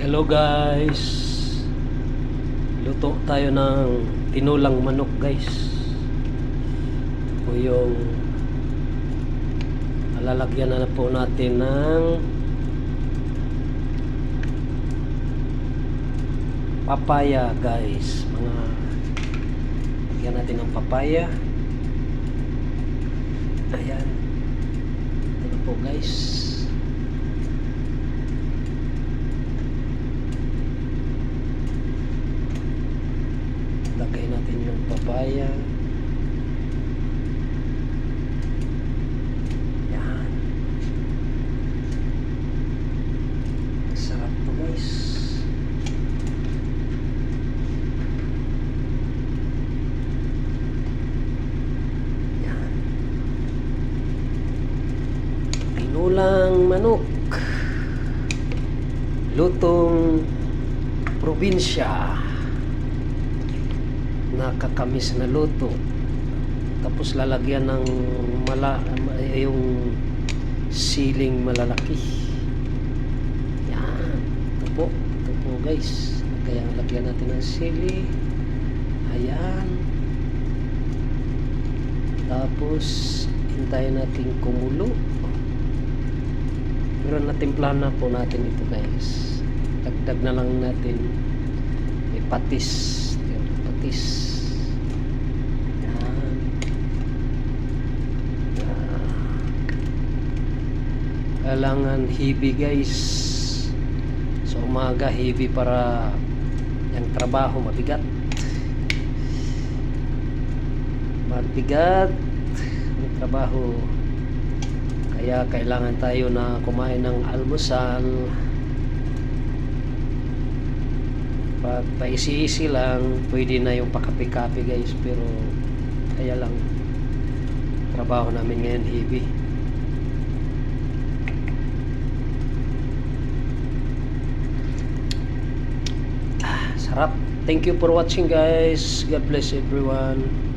Hello guys, luto tayo ng tinulang manok guys. Ito po yung lalagyan na po natin ng papaya guys. Lagyan natin ng papaya. Ayan, ito na po guys. Lagay natin yung papaya. Yan. Sarap to guys. Yan. Tinulang manok. Lutong probinsya. Nakakamis na luto, tapos lalagyan ng yung siling malalaki. Yan, ito po guys. Kaya lagyan natin ng sili. Ayan, tapos hintayin natin kumulo. Pero natimplahan na po natin ito guys. Dagdag na lang natin may patis. Kailangan heavy guys. Sa umaga heavy para yung trabaho mabigat yung trabaho, kaya kailangan tayo na kumain ng almusal. Pag paisi-isi lang pwede na yung pakape-kape guys, pero kaya lang trabaho namin ngayon heavy. Sarap. Thank you for watching guys. God bless everyone.